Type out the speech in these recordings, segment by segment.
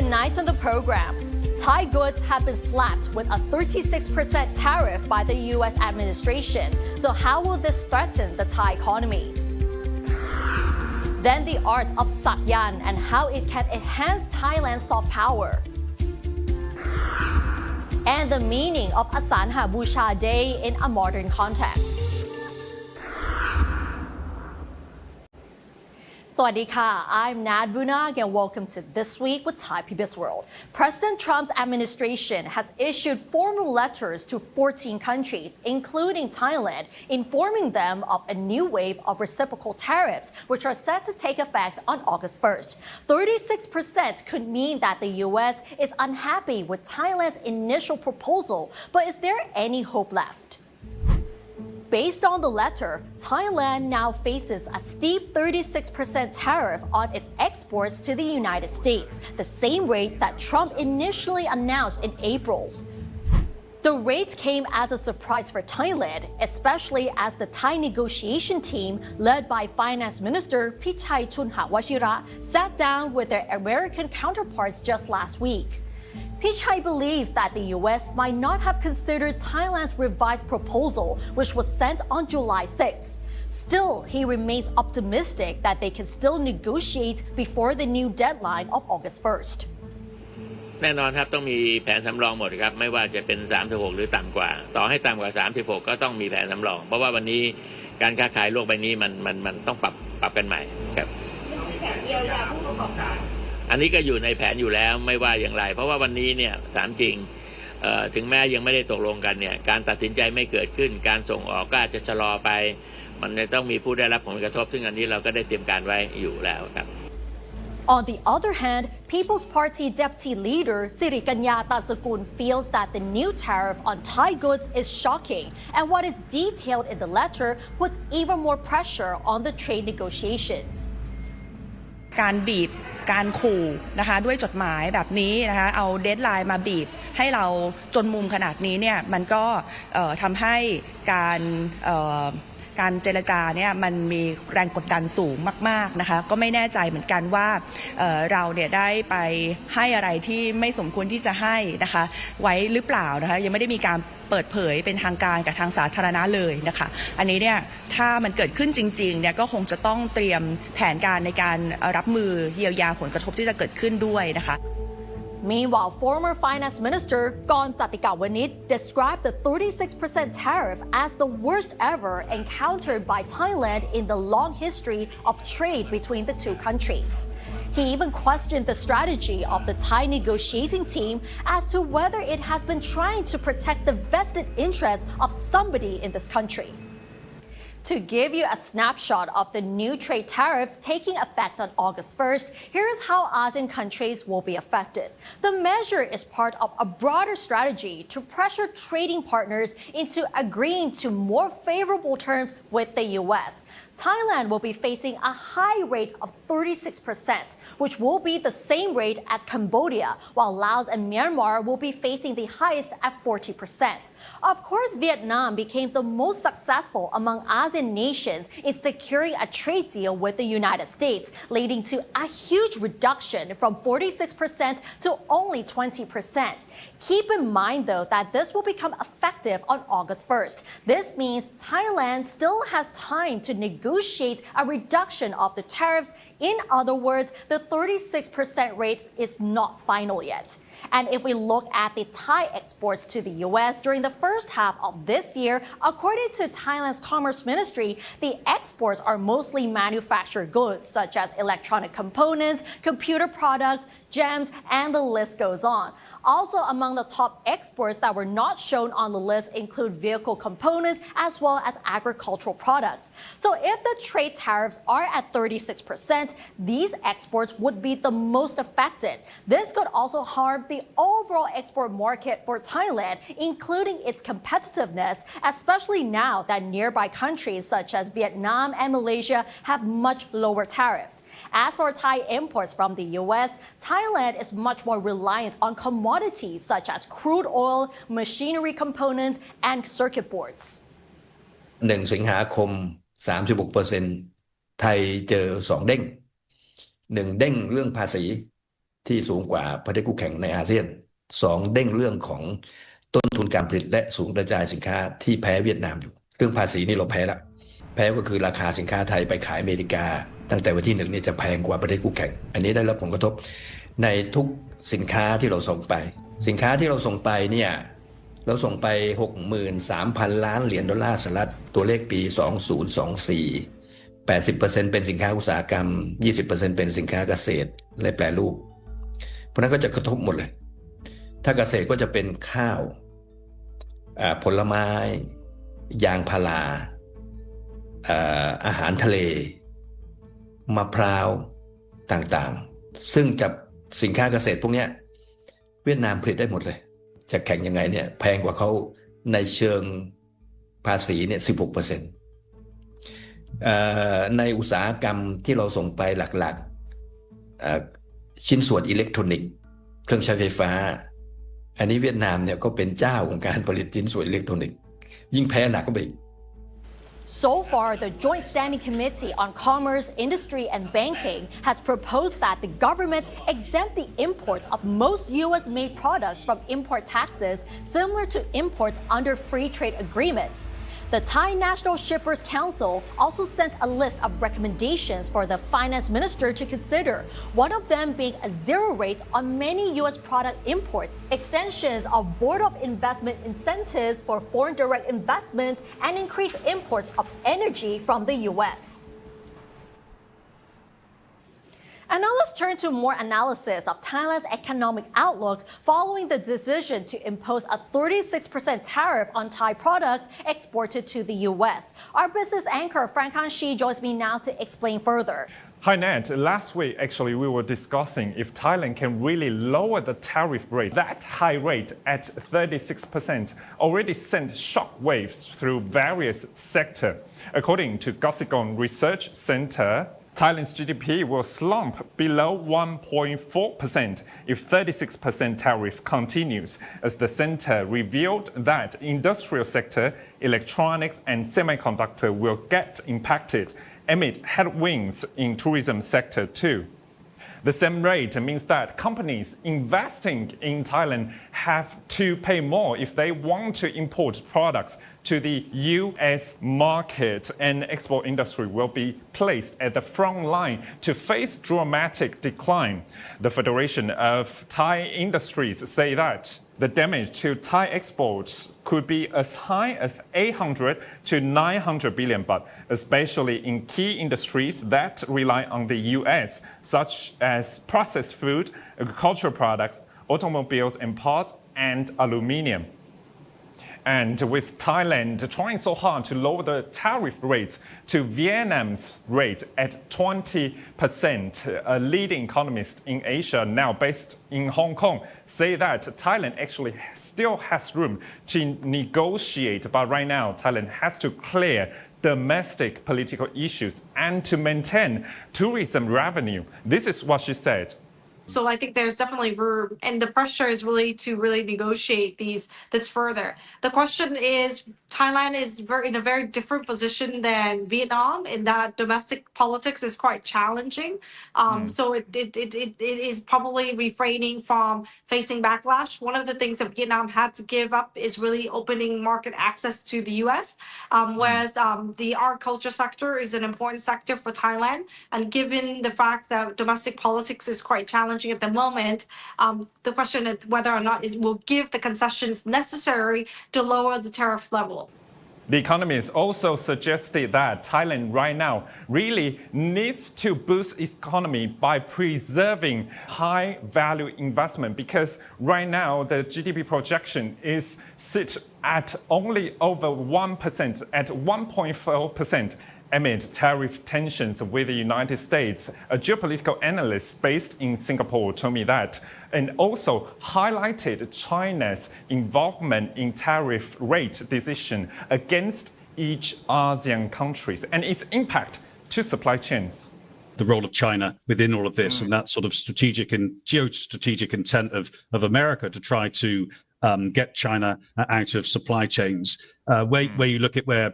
Tonight on the program, Thai goods have been slapped with a 36% tariff by the U.S. administration. So how will this threaten the Thai economy? Then the art of Sak Yant and how it can enhance Thailand's soft power. And the meaning of Asalha Puja Day in a modern context. สวัสดีค่ะ I'm Nad Bunag and welcome to This Week with Thai PBS World. President Trump's administration has issued formal letters to 14 countries, including Thailand, informing them of a new wave of reciprocal tariffs, which are set to take effect on August 1st. 36% could mean that the U.S. is unhappy with Thailand's initial proposal, but is there any hope left? Based on the letter, Thailand now faces a steep 36% tariff on its exports to the United States, the same rate that Trump initially announced in April. The rates came as a surprise for Thailand, especially as the Thai negotiation team, led by Finance Minister Pichai Chunhawashira, sat down with their American counterparts just last week. Pichai believes that the U.S. might not have considered Thailand's revised proposal, which was sent on July 6th. Still, he remains optimistic that they can still negotiate before the new deadline of August 1st. แน่นอนครับต้องมีแผนสำรองหมดครับไม่ว่าจะเป็น36หรือต่ำกว่าต่อให้ต่ำกว่า36ก็ต้องมีแผนสำรองเพราะว่าวันนี้การค้าขายโลกใบนี้มันต้องปรับกันใหม่ครับแผนเยียวยาผู้ประกอบการอันนี้ก็อยู่ในแผนอยู่แล้วไม่ว่าอย่างไรเพราะว่าวันนี้เนี่ยถามจริงถึงแม้ยังไม่ได้ตกลงกันเนี่ยการตัดสินใจไม่เกิดขึ้นการส่งออกก็อาจจะชะลอไปมันจะต้องมีผู้ได้รับผลกระทบซึ่งอันนี้เราก็ได้เตรียมการไว้อยู่แล้วครับ On the other hand, People's Party Deputy Leader Sirikanya Tansakul feels that the new tariff on Thai goods is shocking, and what is detailed in the letter puts even more pressure on the trade negotiations. การบีบการขู่นะคะด้วยจดหมายแบบนี้นะคะเอาเดดไลน์มาบีบให้เราจนมุมขนาดนี้เนี่ยมันก็ทำให้การเจรจาเนี่ยมันมีแรงกดดันสูงมากๆนะคะก็ไม่แน่ใจเหมือนกันว่าเราเนี่ยได้ไปให้อะไรที่ไม่สมควรที่จะให้นะคะไว้หรือเปล่านะคะยังไม่ได้มีการเปิดเผยเป็นทางการกับทางสาธารณะเลยนะคะอันนี้เนี่ยถ้ามันเกิดขึ้นจริงๆเนี่ยก็คงจะต้องเตรียมแผนการในการรับมือเยียวยาผลกระทบที่จะเกิดขึ้นด้วยนะคะ Meanwhile, former Finance Minister Gon Jatikawanit described the 36% tariff as the worst ever encountered by Thailand in the long history of trade between the two countries. He even questioned the strategy of the Thai negotiating team as to whether it has been trying to protect the vested interests of somebody in this country. To give you a snapshot of the new trade tariffs taking effect on August 1st, here's how ASEAN countries will be affected. The measure is part of a broader strategy to pressure trading partners into agreeing to more favorable terms with the U.S. Thailand will be facing a high rate of 36%, which will be the same rate as Cambodia, while Laos and Myanmar will be facing the highest at 40%. Of course, Vietnam became the most successful among ASEAN nations in securing a trade deal with the United States, leading to a huge reduction from 46% to only 20%. Keep in mind, though, that this will become effective on August 1st. This means Thailand still has time to negotiate a reduction of the tariffs. In other words, the 36% rate is not final yet. And if we look at the Thai exports to the U.S. during the first half of this year, according to Thailand's Commerce Ministry, the exports are mostly manufactured goods such as electronic components, computer products, gems, and the list goes on. Also among the top exports that were not shown on the list include vehicle components as well as agricultural products. So if the trade tariffs are at 36%, these exports would be the most affected. This could also harm the overall export market for Thailand, including its competitiveness, especially now that nearby countries such as Vietnam and Malaysia have much lower tariffs. As for Thai imports from the U.S., Thailand is much more reliant on commodities such as crude oil, machinery components, and circuit boards. 1 สิงหาคม 36% ไทยเจอ2 เด้ง 1 เด้งเรื่องภาษี ที่สูงกว่าประเทศคู่แข่งในอาเซียน2เด้งเรื่องของต้นทุนการผลิตและสูงกระจายสินค้าที่แพ้เวียดนามอยู่เรื่องภาษีนี่เราแพ้ละแพ้ก็คือราคาสินค้าไทยไปขายอเมริกาตั้งแต่วันที่1นี่จะแพงกว่าประเทศคู่แข่งอันนี้ได้รับผลกระทบในทุกสินค้าที่เราส่งไปสินค้าที่เราส่งไปเนี่ยเราส่งไป 63,000 ล้านเหรียญดอลลาร์สหรัฐตัวเลขปี2024 80% เป็นสินค้าอุตสาหกรรม 20% เป็นสินค้าเกษตรและแปรรูปเพราะนั้นก็จะกระทบหมดเลยถ้าเกษตรก็จะเป็นข้าวผลไม้ยางพาราอาหารทะเลมะพร้าวต่างๆซึ่งจะสินค้าเกษตรพวกนี้เวียดนามผลิตได้หมดเลยจะแข่งยังไงเนี่ยแพงกว่าเขาในเชิงภาษีเนี่ย 16% ในอุตสาหกรรมที่เราส่งไปหลักๆชิ้นส่วนอิเล็กทรอนิกส์เครื่องใช้ไฟฟ้าอันนี้เวียดนามเนี่ยก็เป็นเจ้าของการผลิตชิ้นส่วนอิเล็กทรอนิกส์ยิ่งแพ้หนักก็ไปอีกSo far, the Joint Standing Committee on Commerce, Industry and Banking has proposed that the government exempt the import of most U.S.-made products from import taxes similar to imports under free trade agreements. The Thai National Shippers Council also sent a list of recommendations for the finance minister to consider, one of them being a zero rate on many U.S. product imports, extensions of Board of Investment incentives for foreign direct investments, and increased imports of energy from the U.S. And now let's turn to more analysis of Thailand's economic outlook following the decision to impose a 36% tariff on Thai products exported to the U.S. Our business anchor, Frank Han Shi, joins me now to explain further. Hi, Nat. Last week, actually, we were discussing if Thailand can really lower the tariff rate. That high rate at 36% already sent shockwaves through various sectors. According to Decoding Research Center, Thailand's GDP will slump below 1.4% if 36% tariff continues, as the center revealed that industrial sector, electronics and semiconductor will get impacted amid headwinds in tourism sector too. The same rate means that companies investing in Thailand have to pay more if they want to import products to the U.S. market, and export industry will be placed at the front line to face dramatic decline. The Federation of Thai Industries say that the damage to Thai exports could be as high as 800 to 900 billion baht, especially in key industries that rely on the U.S., such as processed food, agricultural products, automobiles and parts, and aluminium. And with Thailand trying so hard to lower the tariff rates to Vietnam's rate at 20%, a leading economist in Asia now based in Hong Kong say that Thailand actually still has room to negotiate, but right now Thailand has to clear domestic political issues and to maintain tourism revenue. This is what she said. So I think there's definitely room, and the pressure is really to negotiate this further. The question is, Thailand is in a very different position than Vietnam in that domestic politics is quite challenging. So it is probably refraining from facing backlash. One of the things that Vietnam had to give up is really opening market access to the U.S., whereas the art culture sector is an important sector for Thailand. And given the fact that domestic politics is quite challenging at the moment, the question is whether or not it will give the concessions necessary to lower the tariff level. The economist also suggested that Thailand right now really needs to boost its economy by preserving high value investment, because right now the GDP projection is sit at only over 1%, at 1.4%. Amid tariff tensions with the United States. A geopolitical analyst based in Singapore told me that, and also highlighted China's involvement in tariff rate decision against each ASEAN countries and its impact to supply chains. The role of China within all of this and that sort of strategic and geostrategic intent of America to try to get China out of supply chains. Where you look at where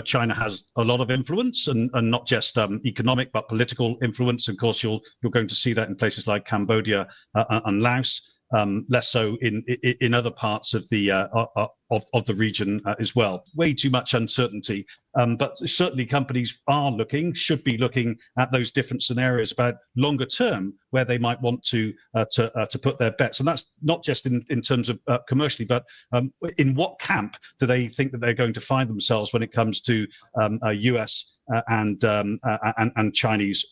China has a lot of influence and not just economic but political influence. Of course, you're going to see that in places like Cambodia and Laos. Less so in other parts of the region as well. Way too much uncertainty, but certainly companies should be looking at those different scenarios about longer term where they might want to put their bets, and that's not just in terms of commercially, but in what camp do they think that they're going to find themselves when it comes to US and Chinese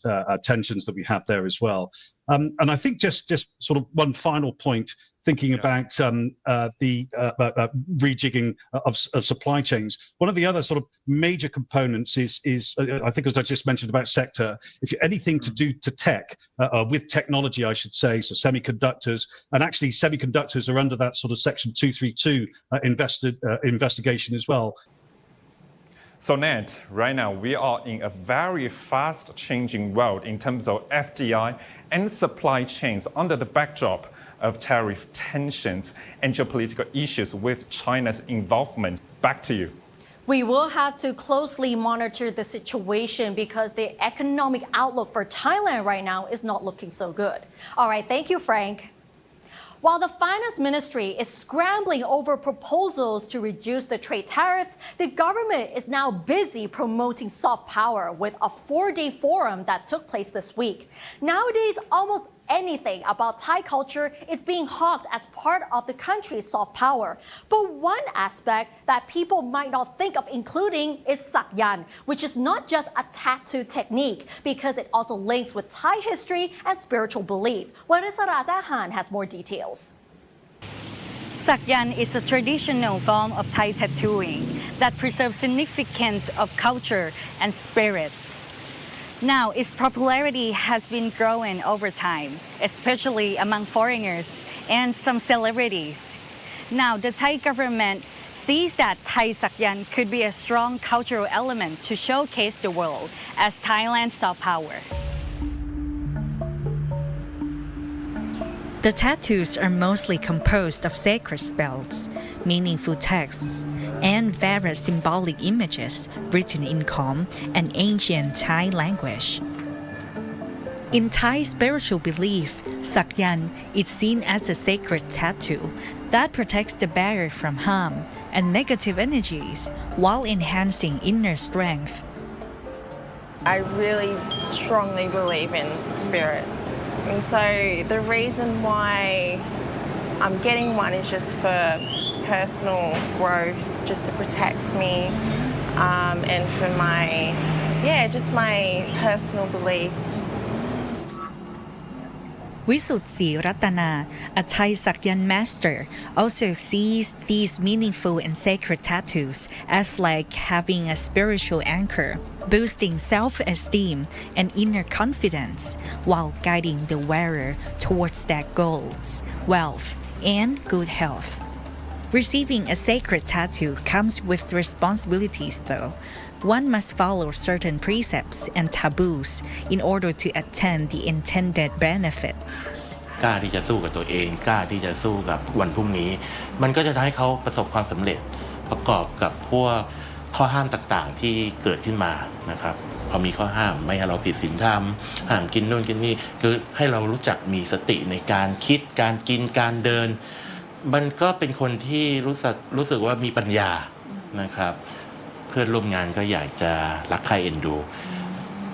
tensions that we have there as well. And I think just sort of one final point, thinking about the rejigging of supply chains. One of the other sort of major components is I think, as I just mentioned about sector, if you're anything to do to tech, with technology, I should say, so semiconductors, and actually semiconductors are under that sort of Section 232 investigation as well. So Ned, right now we are in a very fast changing world in terms of FDI and supply chains under the backdrop of tariff tensions and geopolitical issues with China's involvement. Back to you. We will have to closely monitor the situation because the economic outlook for Thailand right now is not looking so good. All right, thank you, Frank. While the finance ministry is scrambling over proposals to reduce the trade tariffs, the government is now busy promoting soft power with a 4-day forum that took place this week. Nowadays, almost anything about Thai culture is being hawked as part of the country's soft power. But one aspect that people might not think of including is Sak Yant, which is not just a tattoo technique because it also links with Thai history and spiritual belief. Warisara Zahan has more details. Sak Yant is a traditional form of Thai tattooing that preserves significance of culture and spirit. Now, its popularity has been growing over time, especially among foreigners and some celebrities. Now, the Thai government sees that Thai Sak Yant could be a strong cultural element to showcase the world as Thailand's soft power. The tattoos are mostly composed of sacred spells, meaningful texts, and various symbolic images written in Khom, an ancient Thai language. In Thai spiritual belief, Sak Yant is seen as a sacred tattoo that protects the bearer from harm and negative energies while enhancing inner strength. I really strongly believe in spirits. And so the reason why I'm getting one is just for personal growth, just to protect me, and for just my personal beliefs. Visutsi Ratana, a Thai Sak Yant master, also sees these meaningful and sacred tattoos as like having a spiritual anchor, boosting self-esteem and inner confidence while guiding the wearer towards their goals, wealth, and good health. Receiving a sacred tattoo comes with responsibilities though. One must follow certain precepts and taboos in order to attain the intended benefits. กล้าที่จะสู้กับตัวเองกล้าที่จะสู้กับวันพรุ่งนี้มันก็จะทำให้เขาประสบความสำเร็จประกอบกับพวกข้อห้ามต่างๆที่เกิดขึ้นมานะครับพอมีข้อห้ามไม่ให้เราผิดศีลธรรมห้ามกินนู่นกินนี่คือให้เรารู้จักมีสติในการคิดการกินการเดินมันก็เป็นคนที่รู้สึกว่ามีปัญญานะครับเพื่อนร่วมงานก็อยากจะรักใคร่เอ็นดู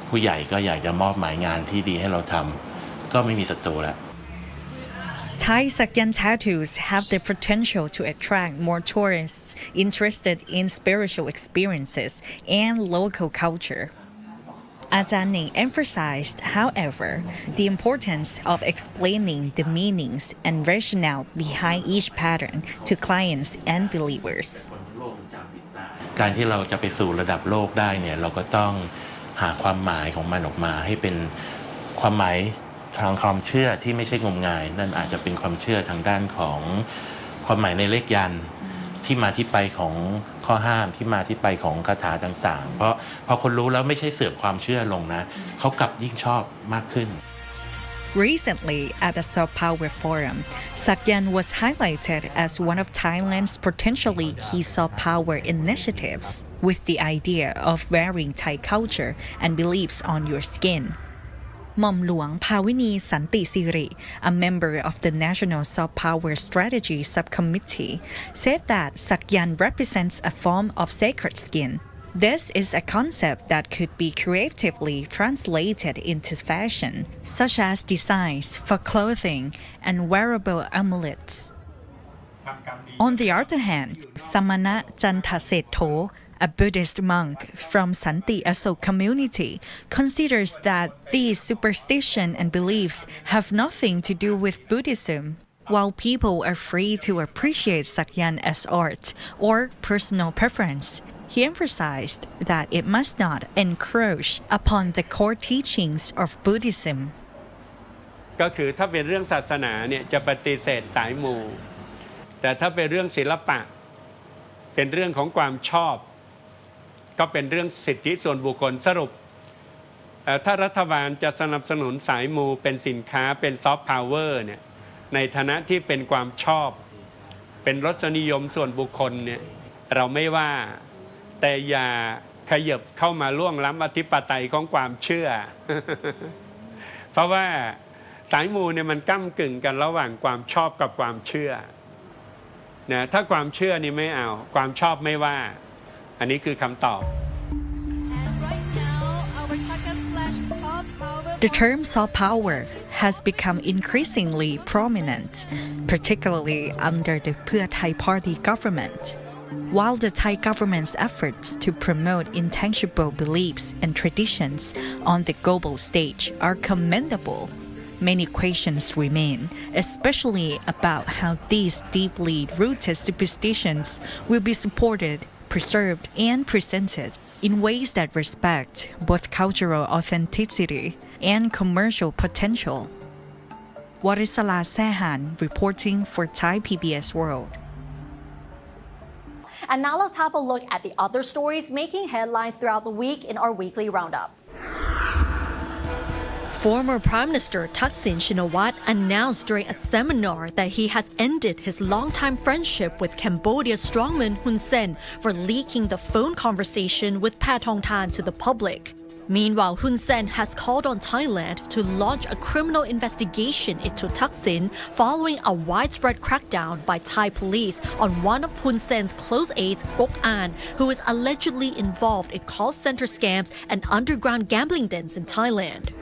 ผู้ใหญ่ก็อยากจะมอบหมายงานที่ดีให้เราทำก็ไม่มีศัตรูแล้ว Thai Sak Yant tattoos have the potential to attract more tourists interested in spiritual experiences and local culture. Ajahn emphasized, however, the importance of explaining the meanings and rationale behind each pattern to clients and believers. การที่เราจะไปสู่ระดับโลกได้เนี่ยเราก็ต้องหาความหมายของมันออกมาให้เป็นความหมายทางความเชื่อที่ไม่ใช่งมงายนั่นอาจจะเป็นความเชื่อทางด้านของความหมายในเลขยันต์ที่มาที่ไปของข้อห้ามที่มาที่ไปของคาถาต่างๆเพราะพอคนรู้แล้วไม่ใช่เสื่อมความเชื่อลงนะเขากลับยิ่งชอบมากขึ้น Recently, at the Soft Power Forum, Sak Yant was highlighted as one of Thailand's potentially key soft power initiatives, with the idea of wearing Thai culture and beliefs on your skin. Mom Luang Pawini Santisiri, a member of the National Soft Power Strategy Subcommittee, said that Sak Yant represents a form of sacred skin. This is a concept that could be creatively translated into fashion, such as designs for clothing and wearable amulets. On the other hand, Samana Jantasetho, a Buddhist monk from Santi Aso community, considers that these superstitions and beliefs have nothing to do with Buddhism. While people are free to appreciate Sak Yant as art or personal preference, he emphasized that it must not encroach upon the core teachings of Buddhism. ก็คือถ้าเป็นเรื่องศาสนาเนี่ยจะปฏิเสธสายมูแต่ถ้าเป็นเรื่องศิลปะเป็นเรื่องของความชอบก็เป็นเรื่องสิทธิส่วนบุคคลสรุปถ้ารัฐบาลจะสนับสนุนสายมูเป็นสินค้าเป็นซอฟต์พาวเวอร์เนี่ยในฐานะที่เป็นความชอบเป็นรสนิยมส่วนบุคคลเนี่ยเราไม่ว่าแต่อย่าขยับเข้ามาล่วงล้ำอธิปไตยของความเชื่อ เพราะว่าสายมูเนี่ยมันก้ำกึ่งกันระหว่างความชอบกับความเชื่อนะถ้าความเชื่อนี่ไม่เอาความชอบไม่ว่าอันนี้คือคำตอบ The term soft power has become increasingly prominent, particularly under the Pheu Thai Party government. While the Thai government's efforts to promote intangible beliefs and traditions on the global stage are commendable, many questions remain, especially about how these deeply rooted superstitions will be supported, preserved, and presented in ways that respect both cultural authenticity and commercial potential. Warisala Sehan reporting for Thai PBS World. And now let's have a look at the other stories making headlines throughout the week in our weekly roundup. Former Prime Minister Thaksin Shinawatra announced during a seminar that he has ended his longtime friendship with Cambodia's strongman Hun Sen for leaking the phone conversation with Pat Hong Tan to the public. Meanwhile, Hun Sen has called on Thailand to launch a criminal investigation into Thaksin following a widespread crackdown by Thai police on one of Hun Sen's close aides, Gok An, who is allegedly involved in call center scams and underground gambling dens in Thailand.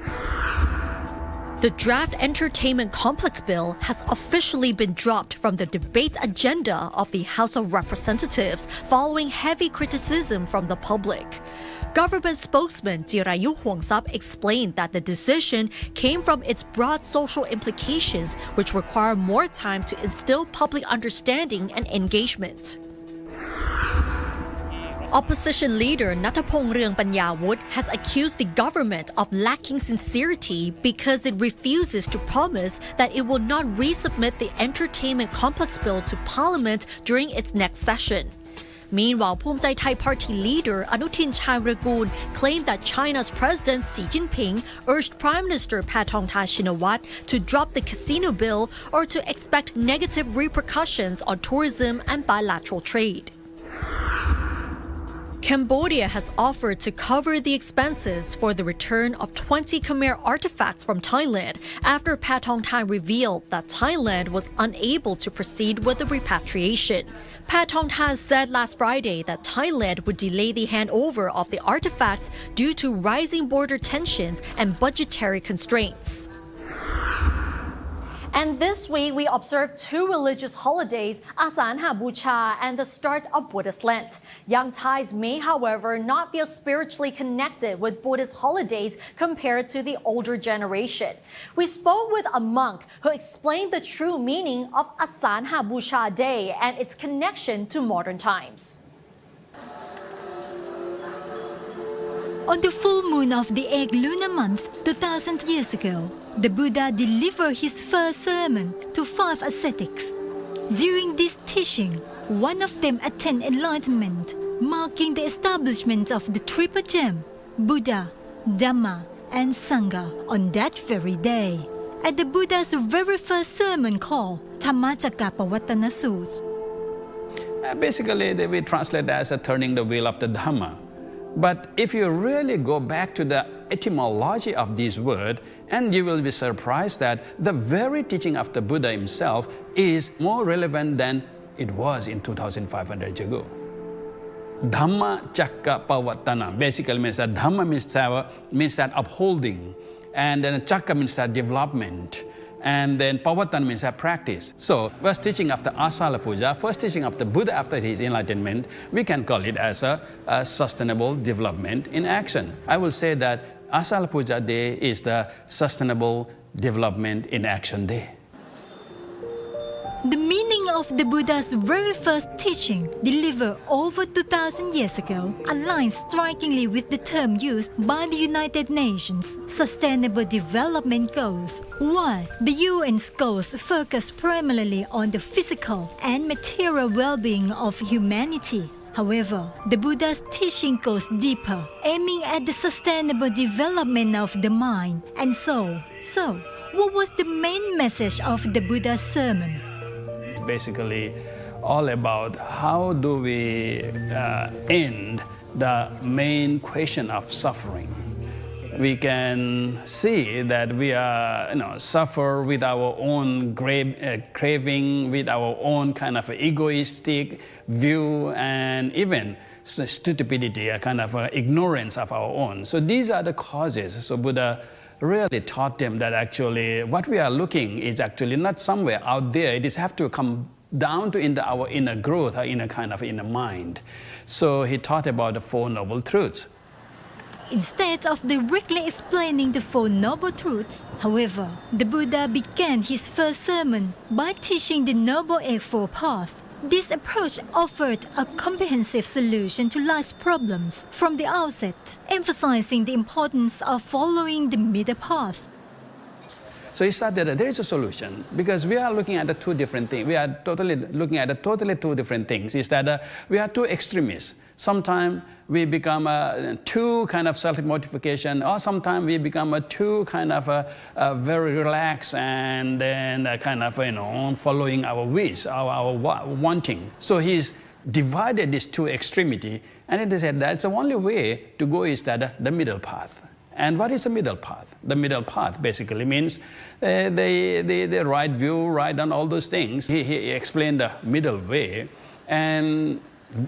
The draft entertainment complex bill has officially been dropped from the debate agenda of the House of Representatives following heavy criticism from the public. Government spokesman Jirayu Huangsap explained that the decision came from its broad social implications, which require more time to instill public understanding and engagement. Opposition leader Nattapong Rungpanyawut has accused the government of lacking sincerity because it refuses to promise that it will not resubmit the entertainment complex bill to parliament during its next session. Meanwhile, Phumjai Thai Party leader Anutin Charnvirakul claimed that China's President Xi Jinping urged Prime Minister Pathongthai Shinawatra to drop the casino bill or to expect negative repercussions on tourism and bilateral trade. Cambodia has offered to cover the expenses for the return of 20 Khmer artifacts from Thailand after Pathongthai revealed that Thailand was unable to proceed with the repatriation. Pathongthai said last Friday that Thailand would delay the handover of the artifacts due to rising border tensions and budgetary constraints. And this week, we observed two religious holidays, Asalha Puja and the start of Buddhist Lent. Young Thais may, however, not feel spiritually connected with Buddhist holidays compared to the older generation. We spoke with a monk who explained the true meaning of Asalha Puja Day and its connection to modern times. On the full moon of the egg lunar month 2000 years ago, the Buddha delivered his first sermon to 5 ascetics. During this teaching, one of them attained enlightenment, marking the establishment of the triple gem, Buddha, Dhamma, and Sangha on that very day. at the Buddha's very first sermon called Dhammacakkappavattana Sutta. Basically, we translate as a turning the wheel of the Dhamma. But if you really go back to the etymology of this word, and you will be surprised that the very teaching of the Buddha himself is more relevant than it was in 2,500 years ago. Dhammacakkappavattana basically means that Dhamma means that upholding, and then Chakka means that development, and then Pavattana means that practice. So first teaching of the Asalha Puja, first teaching of the Buddha after his enlightenment, we can call it as a sustainable development in action. I will say that Asalha Puja Day is the sustainable development in action day. The meaning of the Buddha's very first teaching, delivered over 2,000 years ago, aligns strikingly with the term used by the United Nations Sustainable Development Goals. While the UN's goals focus primarily on the physical and material well-being of humanity, however, the Buddha's teaching goes deeper, aiming at the sustainable development of the mind and soul. So, what was the main message of the Buddha's sermon? Basically all about how do we end the main question of suffering. We can see that we are, suffer with our own craving, with our own kind of egoistic view, and even stupidity, a kind of ignorance of our own. So these are the causes. So Buddha really taught them that actually what we are looking is actually not somewhere out there. It is have to come down to our inner growth, our inner kind of inner mind. So he taught about the Four Noble Truths. Instead of directly explaining the Four Noble Truths, however, the Buddha began his first sermon by teaching the Noble Eightfold Path. This approach offered a comprehensive solution to life's problems from the outset, emphasizing the importance of following the middle path. So he said that there is a solution because we are looking at the two different things. We are totally looking at the totally two different things. Is that we are two extremists. Sometimes we become too kind of self-mortification, or sometimes we become too kind of very relaxed and then kind of following our wish, our wanting. So he's divided these two extremity, and he said that's the only way to go is that the middle path. And what is the middle path? The middle path basically means the right view, right on all those things. He explained the middle way, and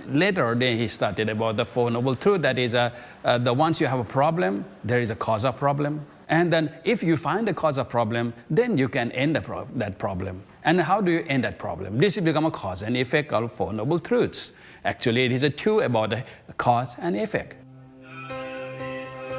later then he started about the Four Noble Truths. That is, once you have a problem, there is a cause of problem. And then if you find the cause of problem, then you can end that problem. And how do you end that problem? This will become a cause and effect of Four Noble Truths. Actually, it is a two about the cause and effect.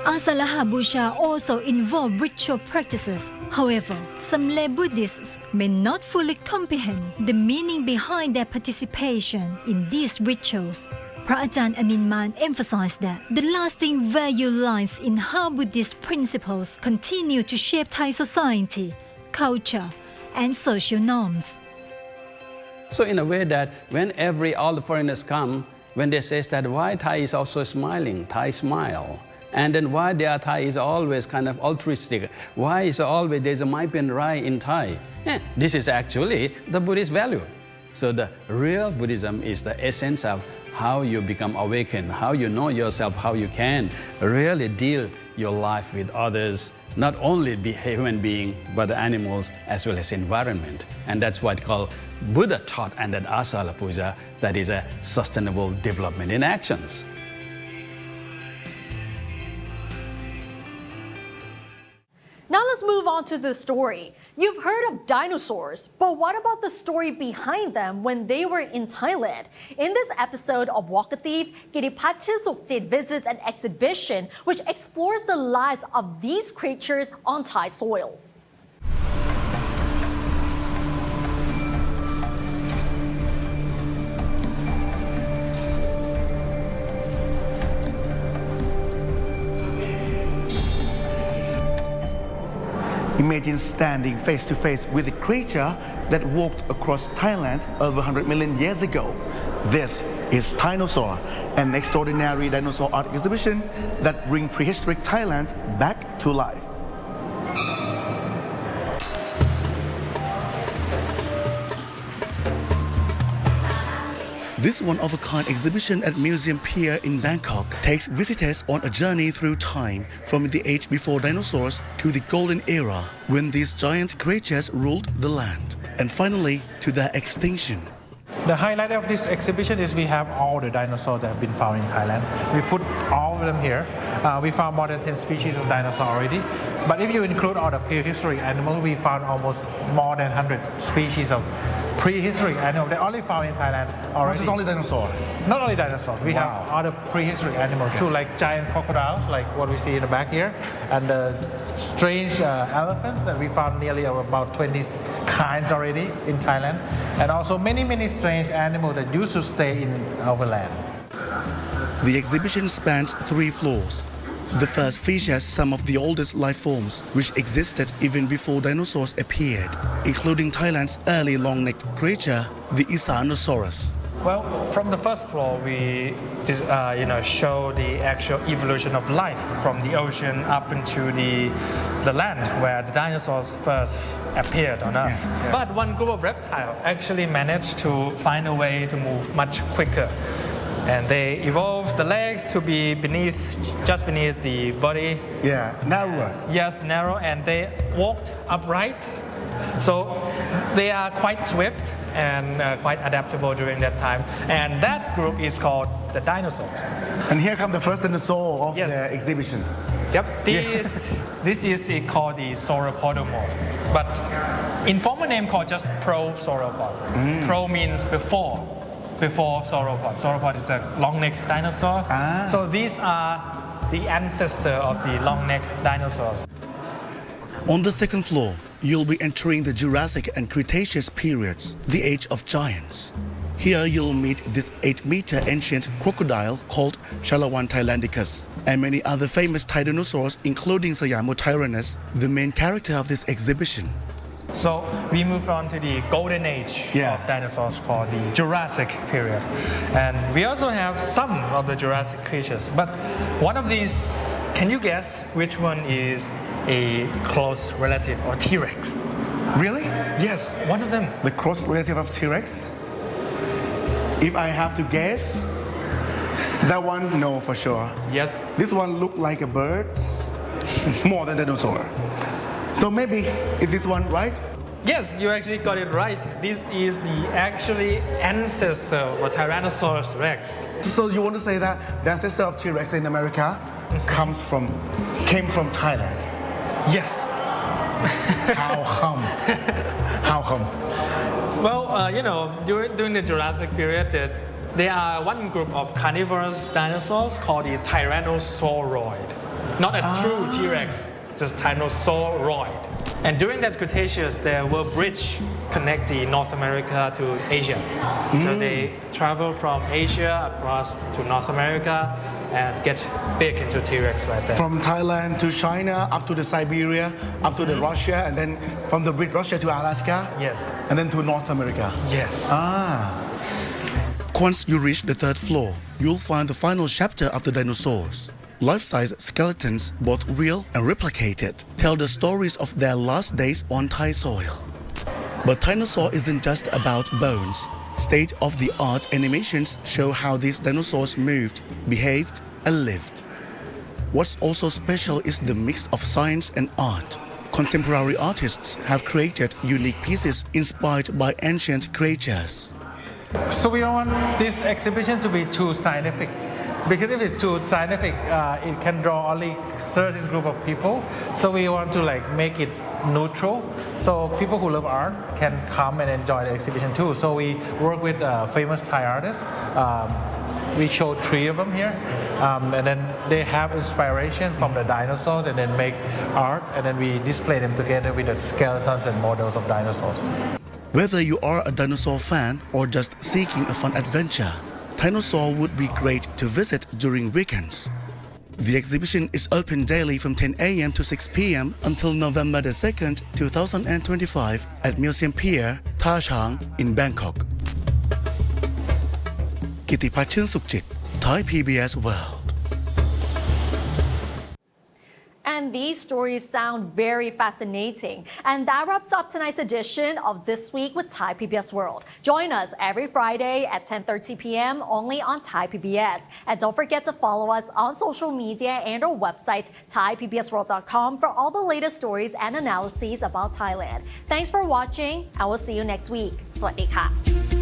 Asalha Puja also involve ritual practices. However, some lay Buddhists may not fully comprehend the meaning behind their participation in these rituals. พระอาจารย์อนินมาน emphasized that the lasting value lies in how Buddhist principles continue to shape Thai society, culture, and social norms. So in a way that when all the foreigners come, when they say that why Thai is also smiling, Thai smile. And then why their Thai is always kind of altruistic? Why is always there's a Mai Pen Rai in Thai? This is actually the Buddhist value. So the real Buddhism is the essence of how you become awakened, how you know yourself, how you can really deal your life with others, not only be human being, but the animals as well as environment. And that's what called Buddha taught and that Asalha Puja, that is a sustainable development in actions. Now let's move on to the story. You've heard of dinosaurs, but what about the story behind them when they were in Thailand? In this episode of Walk a Thief, Kiripat Chisukjit visits an exhibition which explores the lives of these creatures on Thai soil. Imagine standing face to face with a creature that walked across Thailand over 100 million years ago. This is Thainosaur, an extraordinary dinosaur art exhibition that brings prehistoric Thailand back to life. This one-of-a-kind exhibition at Museum Pier in Bangkok takes visitors on a journey through time from the age before dinosaurs to the golden era when these giant creatures ruled the land, and finally to their extinction. The highlight of this exhibition is we have all the dinosaurs that have been found in Thailand. We put all of them here. We found more than 10 species of dinosaur already. But if you include all the prehistoric animals, we found almost more than 100 species of prehistoric animals. They're only found in Thailand already. Not just only dinosaur? Not only dinosaurs. We have other prehistoric animals too, like giant crocodiles, like what we see in the back here, and the strange elephants that we found nearly about 20 kinds already in Thailand, and also many strange animals that used to stay in our land. The exhibition spans 3 floors. The first features some of the oldest life forms which existed even before dinosaurs appeared, including Thailand's early long-necked creature, the Thainosaurus. Well, from the first floor, we show the actual evolution of life from the ocean up into the land where the dinosaurs first appeared on Earth. Yeah. But one group of reptiles actually managed to find a way to move much quicker. And they evolved the legs to be just beneath the body. Yeah, narrower. Yes, narrow, and they walked upright. So they are quite swift and quite adaptable during that time. And that group is called the dinosaurs. And here comes the first dinosaur of the exhibition. Yep, this is called the sauropodomorph. But informal name called just prosauropod. Pro means before sauropod. Sauropod is a long-necked dinosaur. So these are the ancestor of the long-necked dinosaurs. On the second floor, you'll be entering the Jurassic and Cretaceous periods, the age of giants. Here you'll meet this 8-meter ancient crocodile called Chalawan thailandicus, and many other famous Thai dinosaurs, including Siamotyrannus, the main character of this exhibition. So we move on to the golden age of dinosaurs called the Jurassic period. And we also have some of the Jurassic creatures. But one of these, can you guess which one is a close relative or T-Rex? Really? Yes, one of them. The close relative of T-Rex? If I have to guess, that one, no, for sure. Yep. This one looked like a bird more than a dinosaur. So maybe, is this one right? Yes, you actually got it right. This is the actually ancestor of Tyrannosaurus rex. So you want to say that the ancestor of T-Rex in America came from Thailand? Yes. How come? How come? Well, during the Jurassic period, there are one group of carnivorous dinosaurs called the Tyrannosauroid. Not a true T-Rex, just Thainosaur. And during that Cretaceous, there were bridges connecting North America to Asia. So they travel from Asia across to North America and get big into T-Rex like that. From Thailand to China, up to the Siberia, up to the Russia, and then from the Russia to Alaska? Yes. And then to North America? Yes. Once you reach the third floor, you'll find the final chapter of the dinosaurs. Life-size skeletons, both real and replicated, tell the stories of their last days on Thai soil. But Thainosaur isn't just about bones. State-of-the-art animations show how these dinosaurs moved, behaved, and lived. What's also special is the mix of science and art. Contemporary artists have created unique pieces inspired by ancient creatures. So we don't want this exhibition to be too scientific. Because if it's too scientific, it can draw only a certain group of people. So we want to make it neutral, so people who love art can come and enjoy the exhibition too. So we work with famous Thai artists. We show 3 of them here, and then they have inspiration from the dinosaurs, and then make art, and then we display them together with the skeletons and models of dinosaurs. Whether you are a dinosaur fan or just seeking a fun adventure, Thainosaur would be great to visit during weekends. The exhibition is open daily from 10 a.m. to 6 p.m. until November the 2nd, 2025 at Museum Pier, Tha Chang in Bangkok. Kittipat Sukchit, Thai PBS World. And and these stories sound very fascinating. And that wraps up tonight's edition of This Week with Thai PBS World. Join us every Friday at 10:30 p.m. only on Thai PBS. And don't forget to follow us on social media and our website, thaipbsworld.com, for all the latest stories and analyses about Thailand. Thanks for watching, and we'll see you next week. สวัสดีค่ะ